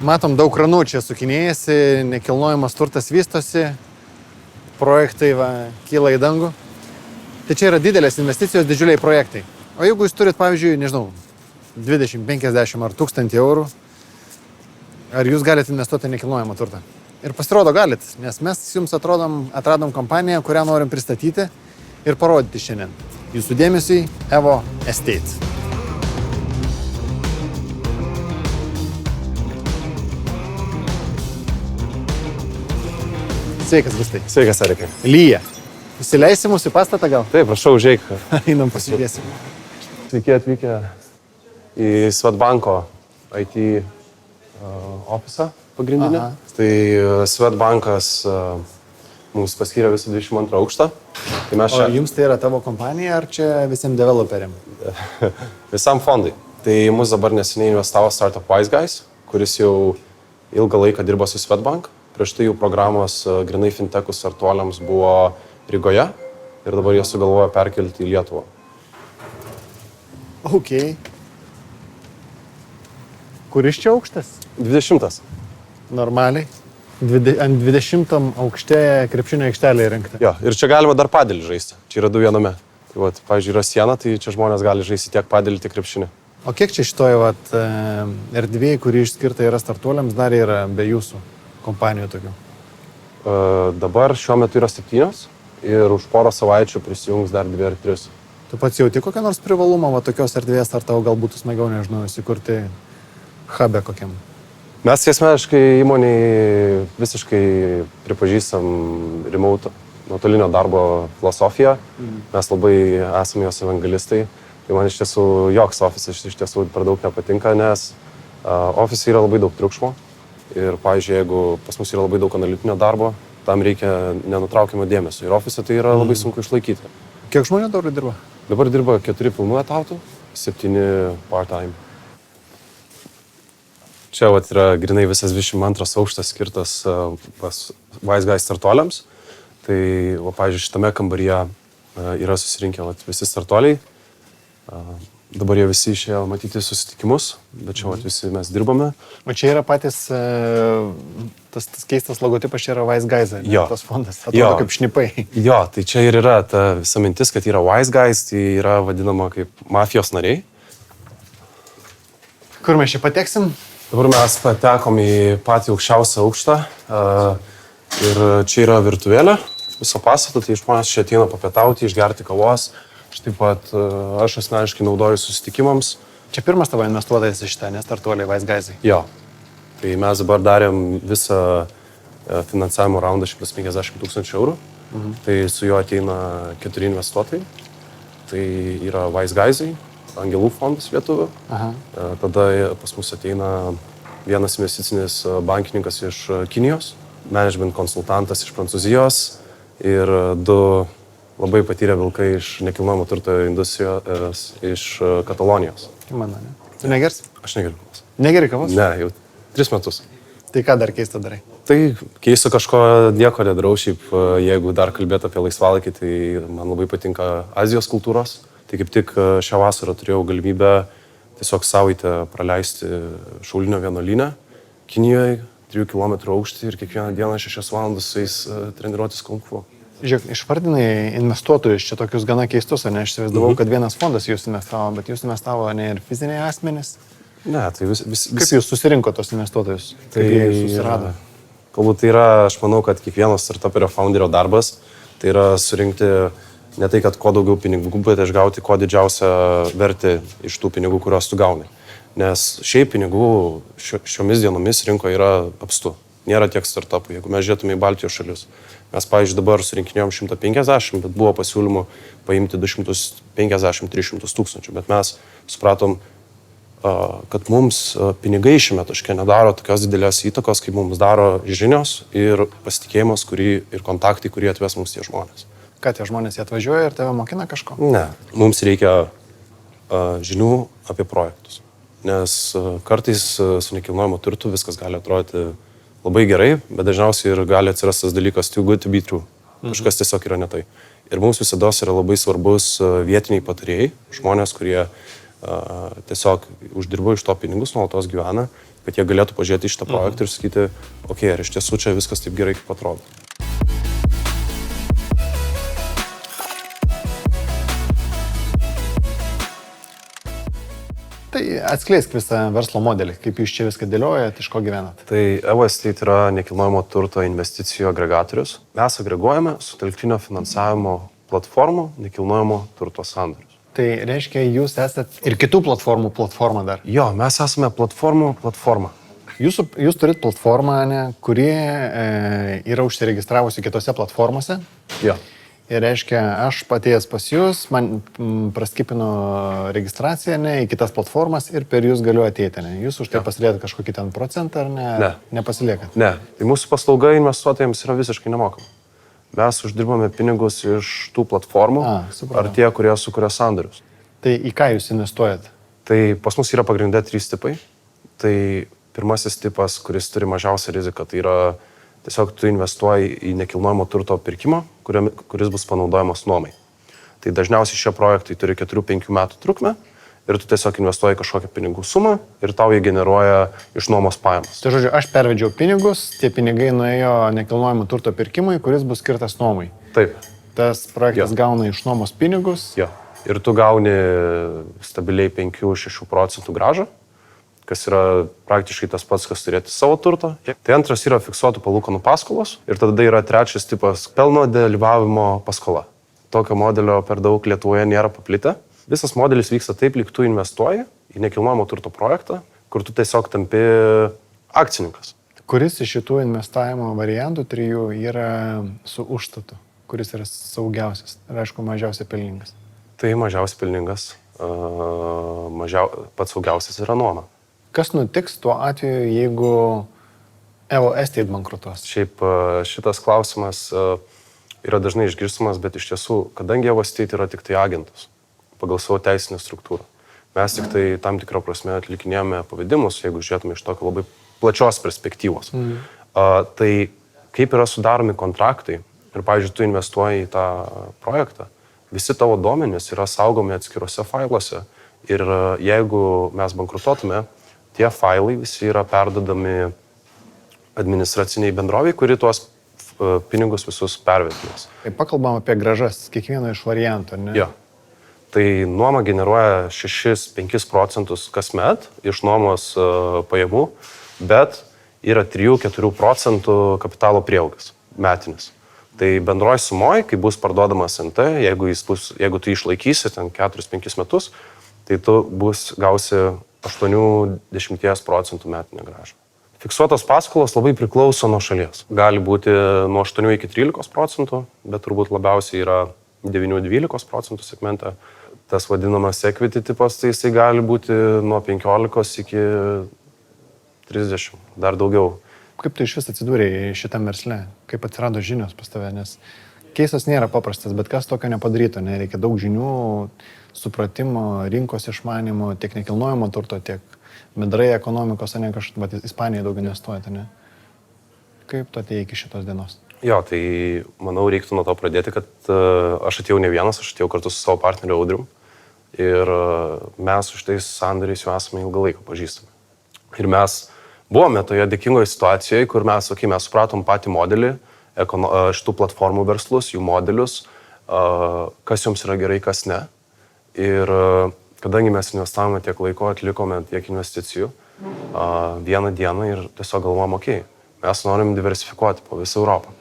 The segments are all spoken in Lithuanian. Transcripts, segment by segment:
Matom, daug kranų čia sukinėjasi, nekilnojamas turtas vystosi, projektai kyla į dangų. Tai čia yra didelės investicijos, didžiuliai projektai. O jeigu jūs turit, pavyzdžiui, nežinau, 20, 50 ar 1000 eurų, ar jūs galite investuoti nekilnojamą turtą? Ir pasirodo galit, nes mes jums atradom kompaniją, kurią norim pristatyti ir parodyti šiandien. Jūsų dėmesiui Evo Estate. Sveikas, Gustai. Sveikas, Erikai. Lyja. Įsileisi mūsų į pastatą gal? Taip, prašau, užeik. Einam pasižiūrėsim. Sveiki atvykę į Swedbanko IT ofisą pagrindinę. Aha. Tai Swedbankas mums paskyrė visą 22 aukštą. Tai mes O jums tai yra tavo kompanija ar čia visiems developeriam? Visam fondai. Tai mus dabar neseniai investavo Startup Wise Guys, kuris jau ilgą laiką dirba su Swedbank. Prieš tai jų programos grinai fintechų startuoliams buvo Rygoje ir dabar jie sugalvojo perkelti į Lietuvą. Ok. Kuris čia aukštas? 20. Normaliai. Ant 20 aukšte krepšinio aikštelė įrengta. Jo, ir čia galima dar padėlį žaisti. Čia yra 2 viename. Tai vat, pavyzdžiui, yra siena, tai čia žmonės gali žaisti tiek padėlį, tiek krepšinį. O kiek čia šitoje erdvėje, kuri išskirta yra startuoliams, dar yra be jūsų kompanijų tokių? Dabar šiuo metu yra 7 ir už porą savaičių prisijungs dar 2 ar 3. Tu pats jauti kokią nors privalumą tokios erdvės, ar tau gal būtų smagiau, nežinau, įsikurti hub'e kokiam? Mes asmeniškai įmoniai visiškai pripažįstam remote, nuotolinio darbo filosofiją. Mes labai esame jos evangelistai. Tai man iš tiesų joks ofisas iš tiesų per daug nepatinka, nes ofise yra labai daug triukšmo. Ir, pavyzdžiui, jeigu pas mus yra labai daug analitinio darbo, tam reikia nenutraukiamo dėmesio. Ir ofise tai yra labai sunku išlaikyti. Kiek žmonių dabar dirba? Dabar dirba 4 pilnų etatų, 7 part-time. Čia yra grinai visas 22 aukštas skirtas pas Wise Guys startuoliams. Tai, pavyzdžiui, šitame kambaryje yra susirinkę visi startuoliai. Dabar jie visi išėjo matyti susitikimus, bet čia visi mes dirbame. O čia yra patys, tas keistas logotipas, čia yra Wise Guys, tas fondas, atrodo kaip šnipai. Jo, tai čia ir yra ta visa mintis, kad yra Wise Guys, tai yra vadinama kaip mafijos nariai. Kur mes čia pateksim? Dabar mes patekom į patį aukščiausią aukštą ir čia yra virtuvėlė viso pastato, tai žmonės čia ateina papietauti, išgerti kavos. Taip pat aš asmeniškai naudoju susitikimams. Čia pirmas tavo investuotojas į šitą, nes startuoliai Wise Guysai. Jo. Tai mes dabar darėm visą finansavimo raundą 150 000 eurų. Tai su juo ateina 4 investuotojai. Tai yra Wise Guysai, Angelų fondas lietuvių. Tada pas mus ateina vienas investicinis bankininkas iš Kinijos, management konsultantas iš Prancūzijos ir 2 labai patyrę vilkai iš nekilnojamo turto industrijos iš Katalonijos. Kaip mano, ne? Tu negersi? Aš negeriu kavos. Negeri kavos? Ne, jau 3 metus. Tai ką dar keista darai? Tai keisiu kažko, nieko nedarau, šiaip jeigu dar kalbėti apie laisvalaikį, tai man labai patinka Azijos kultūros. Tai kaip tik šią vasarą turėjau galimybę tiesiog savaitę praleisti Šaulinio vienuolyne Kinijoje, 3 km aukštį ir kiekvieną dieną 6 valandas su jais treniruotis kung fu. Žiūrėk, išvardinai investuotojus čia tokius gana keistus, o ne? Aš įsivaizdavau, kad vienas fondas jūs investavo, bet jūs investavo ne ir fiziniai asmenys. Ne, tai Kaip jūs susirinko tos investuotojus? Kaip jie jūs susirado? Galbūt tai yra, aš manau, kad kiekvieno startuperio founderio darbas, tai yra surinkti ne tai, kad kuo daugiau pinigų, bet išgauti kuo didžiausią vertę iš tų pinigų, kuriuos tu gauni. Nes šiaip pinigų šiomis dienomis rinkoje yra apstu. Nėra tiek startupų, jeigu mes žiūrėtume į Baltijos šalius. Mes, pavyzdžiui, dabar surinkinėjom 150, bet buvo pasiūlymų paimti 250-300 tūkstančių. Bet mes supratom, kad mums pinigai šiame taške nedaro tokios didelės įtakos, kaip mums daro žinios ir pasitikėjimas ir kontaktai, kurie atves mums tie žmonės. Ką tie žmonės jie atvažiuoja ir tave mokina kažko? Ne, mums reikia žinių apie projektus. Nes kartais su nekilnojamu turtu viskas gali atrodyti labai gerai, bet dažniausiai ir gali atsirasti tas dalykas too good to be true. Kažkas tiesiog yra ne tai. Ir mums visada yra labai svarbus vietiniai patarėjai, žmonės, kurie tiesiog uždirba iš to pinigus, nuolatos gyvena, kad jie galėtų pažiūrėti šitą projektą ir sakyti, okei, ar iš tiesų čia viskas taip gerai, kaip atrodo. Tai atskleisk visą verslo modelį, kaip jūs čia viską dėliojat, iš ko gyvenat. Tai EVO Estate yra nekilnojamo turto investicijų agregatorius. Mes agreguojame sutelktinio finansavimo platformų nekilnojamo turto sandorius. Tai reiškia, jūs esat ir kitų platformų platforma dar. Jo, mes esame platforma. Jūs turit platformą, kuri yra užsiregistravusi kitose platformose. Jo. Ir reiškia, aš patėjęs pas jūs, man praskipino registraciją į kitas platformas ir per jūs galiu ateiti. Jūs už tai pasiliekat kažkokį ten procentą ar ne? Ne. Nepasiliekat? Ne. Tai mūsų paslauga investuotojams yra visiškai nemokama. Mes uždirbame pinigus iš tų platformų ar tie, kurie sukuria sandorius. Tai į ką jūs investuojat? Tai pas mus yra pagrindė 3 tipai. Tai pirmasis tipas, kuris turi mažiausią riziką, tai yra tiesiog tu investuoji į nekilnojamo turto pirkimą, kuris bus panaudojamas nuomai. Tai dažniausiai šie projektai turi 4-5 metų trukmę ir tu tiesiog investuoji kažkokią pinigų sumą ir tau jie generuoja iš nuomos pajamas. Tai žodžiu, aš pervedžiau pinigus, tie pinigai nuėjo nekilnojamo turto pirkimui, kuris bus skirtas nuomai. Taip. Tas projektas gauna iš nuomos pinigus. Jo. Ir tu gauni stabiliai 5-6 procentų grąžą, kas yra praktiškai tas pats, kas turėti savo turtą. Tai antras yra fiksuotų palūkanų paskolos ir tada yra trečias tipas pelno dalyvavimo paskola. Tokio modelio per daug Lietuvoje nėra paplitę. Visas modelis vyksta taip, lyg tu investuoji į nekilnojamo turto projektą, kur tu tiesiog tampi akcininkas. Kuris iš šitų investavimo variantų 3 yra su užstatu, kuris yra saugiausias ir aišku mažiausiai pelningas? Tai mažiausiai pelningas, pats saugiausias yra nuoma. Kas nutiks tuo atveju, jeigu EVO Estate bankrutuos? Šiaip šitas klausimas yra dažnai išgirstamas, bet iš tiesų, kadangi EVO Estate yra tik tai agentas pagal savo teisinę struktūrą, mes tik tai tam tikrą prasme atlikinėjame pavedimus, jeigu žiūrėtume iš tokio labai plačios perspektyvos. Tai kaip yra sudaromi kontraktai ir, pavyzdžiui, tu investuoji į tą projektą, visi tavo duomenys yra saugomi atskiruose failuose ir jeigu mes bankrutuotume, tie failai visi yra perdodami administraciniai bendroviai, kuri tuos pinigus visus pervedinės. Tai pakalbam apie grąžas, kiekvieno iš variantų, ne? Jo. Tai nuoma generuoja 6-5 procentus kasmet iš nuomos pajamų, bet yra 3-4 procentų kapitalo prieaugis metinis. Tai bendroji sumoji, kai bus parduodamas NT, jeigu tu išlaikysi ten 4-5 metus, tai tu gausi 80 procentų metinę grąžą. Fiksuotos paskolos labai priklauso nuo šalies. Gali būti nuo 8 iki 13 procentų, bet turbūt labiausiai yra 9-12 procentų segmente. Tas vadinamas equity tipas, tai jisai gali būti nuo 15 iki 30, dar daugiau. Kaip tu iš vis atsidūrėjai šitam versle? Kaip atsirado žinios pas tave? Nes keisas nėra paprastas, bet kas tokio nepadaryto. Reikia daug žinių, supratimo, rinkos išmanimo, tiek nekilnojamo turto, tiek bendrai ekonomikos, ne kažkaip, bet Ispanijai daug investuojate, ne? Kaip tu atėjai iki šitos dienos? Jo, tai manau reiktų nuo to pradėti, kad aš atėjau ne vienas, aš atėjau kartu su savo partneriu Audrium ir mes su šitais sandoriais jau esame ilgą laiką pažįstami. Ir mes buvome toje dėkingoje situacijoje, kur mes supratom patį modelį, šitų platformų verslus, jų modelius, kas joms yra gerai, kas ne. Ir kadangi mes investavome tiek laiko, atlikome tiek investicijų vieną dieną ir tiesiog galvom, mes norim diversifikuoti po visą Europą.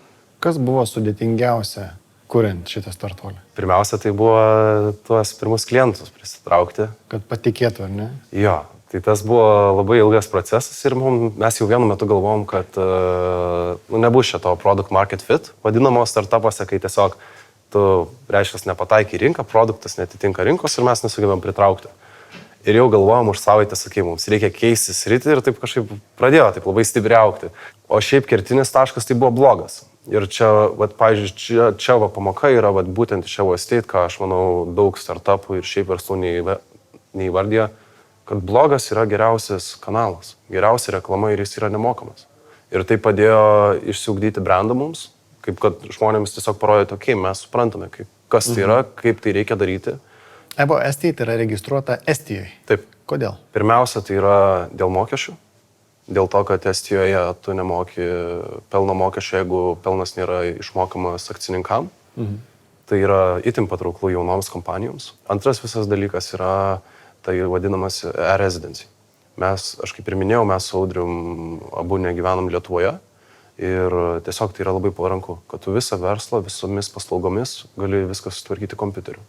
Kas buvo sudėtingiausia, kuriant šitą startuolį? Pirmiausia, tai buvo tuos pirmus klientus prisitraukti. Kad patikėtų, ar ne? Jo, tai tas buvo labai ilgas procesas ir mes jau vienu metu galvom, kad nebus šito product market fit, vadinamo startupuose, kai tiesiog tu, reiškia, nepataikai rinką, produktas netitinka rinkos ir mes nesugebėm pritraukti. Ir jau galvojom už savaitę, mums reikia keisti sritį ir taip kažkaip pradėjo taip labai stipriai augti. O šiaip kertinis taškas tai buvo blogas. Ir čia, pavyzdžiui, čia pamoka yra būtent iš EVO Estate, ką aš manau daug startupų ir šiaip verslų neįvardija, kad blogas yra geriausias kanalas, geriausia reklama ir jis yra nemokamas. Ir tai padėjo išsiugdyti brandą mums, kaip kad žmonėms tiesiog parodyti, mes suprantame, kaip kas tai yra, kaip tai reikia daryti. EBO Estija tai yra registruota Estijoje. Taip. Kodėl? Pirmiausia, tai yra dėl mokesčių. Dėl to, kad Estijoje tu nemoki pelno mokesčio, jeigu pelnas nėra išmokamas akcininkam. Tai yra itin patrauklu jaunoms kompanijoms. Antras visas dalykas yra tai vadinamas e-residency. Aš kaip ir minėjau, mes su Audrium abu negyvenam Lietuvoje ir tiesiog tai yra labai paranku, kad tu visą verslą, visomis paslaugomis gali viską sutvarkyti kompiuteriu.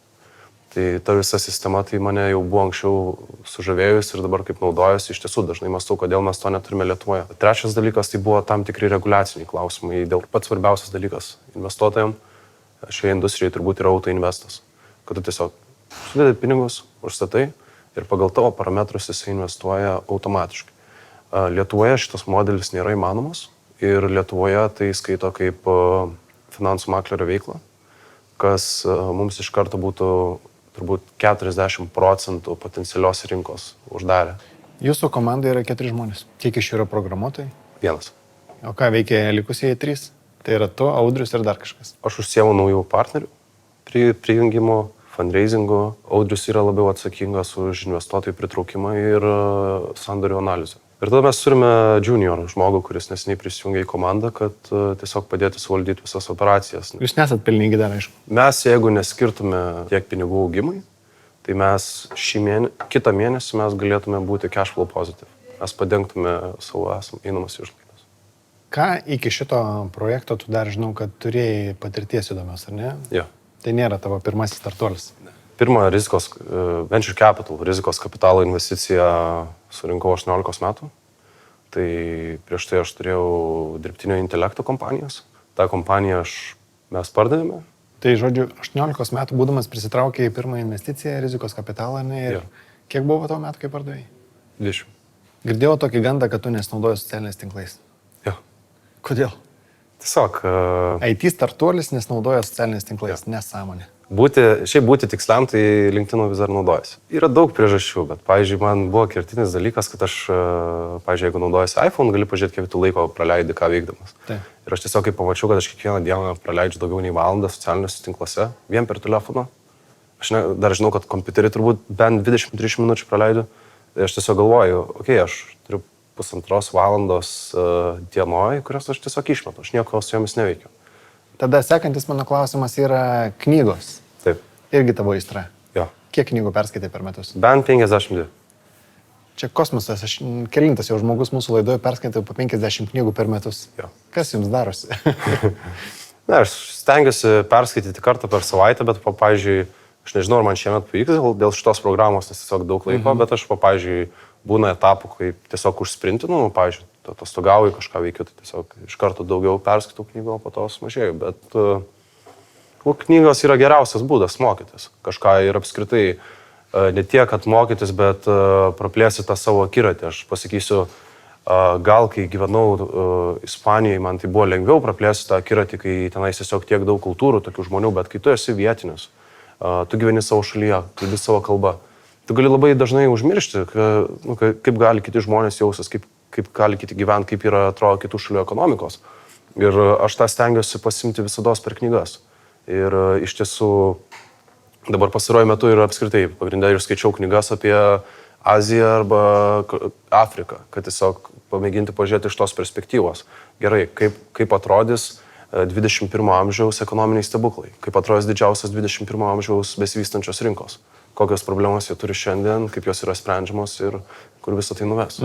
Tai ta visa sistema tai mane jau buvo anksčiau sužavėjus ir dabar kaip naudojuosi, iš tiesų dažnai mąstau, kodėl mes to neturime Lietuvoje. Trečias dalykas tai buvo tam tikri reguliaciniai klausimai. Dėl pats svarbiausias dalykas investuotojams šioje industrijoje turbūt yra autoinvestas. Kad tu tiesiog sudedi pinigus, užstatai ir pagal tavo parametrus jisai investuoja automatiškai. Lietuvoje šitas modelis nėra įmanomas ir Lietuvoje tai skaito kaip finansų maklerio veiklą, kas mums iš karto būtų turbūt 40% potencialios rinkos uždarę. Jūsų komanda yra 4 žmonės. Kiek iš jų yra programuotojai? 1. O ką veikia likusieji 3? Tai yra tu, Audrius ir dar kažkas. Aš užsiemu naujų partnerių prijungimo, fundraisingo. Audrius yra labiau atsakingas už investuotojų pritraukimą ir sandorių analizę. Ir tada mes turime junior žmogų, kuris neseniai prisijungė į komandą, kad tiesiog padėtų suvaldyti visas operacijas. Jūs nesat pelningi dar, aišku. Mes, jeigu neskirtume tiek pinigų augimui, tai mes kitą mėnesį mes galėtume būti cash flow positive. Mes padengtume savo einamas išlaidas. Ką iki šito projekto tu dar žinau, kad turėjai patirties įdomios, ar ne? Jo. Tai nėra tavo pirmasis startuolis. Pirmą venture capital, rizikos kapitalo investiciją surinkau 18 metų. Tai prieš tai aš turėjau dirbtinio intelekto kompanijas. Ta kompaniją mes pardavėme. Tai žodžiu, 18 metų būdamas prisitraukė į pirmą investiciją rizikos kapitalą, ne? Ir kiek buvo tavo metų, kai pardavai? 20. Girdėjau tokį gandą, kad tu nesinaudoji socialiniais tinklais. Jo. Kodėl? Tiesiog. IT startuolis nesinaudoja socialiniais tinklais. Nesąmonė. Būti tiksliam, tai LinkedIn vis dar naudojasi. Yra daug priežasčių, bet, pavyzdžiui, man buvo kertinis dalykas, kad aš, pavyzdžiui, jeigu naudojasi iPhone, gali pažiūrėti, kiek tu laiko praleidi, ką veikdamas. Tai. Ir aš tiesiog kaip pamačiau, kad aš kiekvieną dieną praleidžiu daugiau nei valandą socialiniuose tinkluose, vien per telefoną. Aš dar žinau, kad kompiuterį turbūt bent 20-30 minučių praleidžiu. Tai aš tiesiog galvoju, aš turiu 1,5 valandos dienoj, kurios aš tiesiog išmetu, aš nieko su jomis neveikiu. Tada sekantis mano klausimas yra knygos. Taip. Irgi tavo aistra. Jo. Kiek knygų perskaitai per metus? Bent 52. Čia kosmosas. Kelintas jau žmogus mūsų laidoje perskaitau po 50 knygų per metus. Jo. Kas jums darosi? Ne, aš stengiuosi perskaityti kartą per savaitę, bet, pavyzdžiui, aš nežinau, ar man šiemet pavyks dėl šitos programos, nes tiesiog daug laiko, bet aš, pavyzdžiui, būna etapų, kai tiesiog užsprintinu, pavyzdžiui, atostogauju, kažką veikiu, tai tiesiog iš karto daugiau perskaitau knygų, o po to sumažėjau. Bet knygos yra geriausias būdas mokytis kažką ir apskritai ne tiek, kad mokytis, bet praplėsti tą savo akiratį. Aš pasakysiu, gal kai gyvenau Ispanijoje, man tai buvo lengviau praplėsti tą akiratį, kai tenais tiesiog tiek daug kultūrų, tokių žmonių, bet kai tu esi vietinis, tu gyveni savo šalyje, kalbi savo kalbą, tu gali labai dažnai užmiršti, kaip gali kiti žmonės jausis, kaip gali kiti gyventi, kaip yra atrodo kitų šalių ekonomikos. Ir aš tą stengiuosi pasimti visados per knygas. Ir iš tiesų dabar pastaruoju metu ir apskritai pagrindė ir skaičiau knygas apie Aziją arba Afriką, kad tiesiog pamėginti pažiūrėti iš tos perspektyvos. Gerai, kaip atrodys 21 amžiaus ekonominiai stebuklai, kaip atrodys didžiausias 21 amžiaus besivystančios rinkos, kokios problemos jie turi šiandien, kaip jos yra sprendžiamos ir kur visą tai nuves.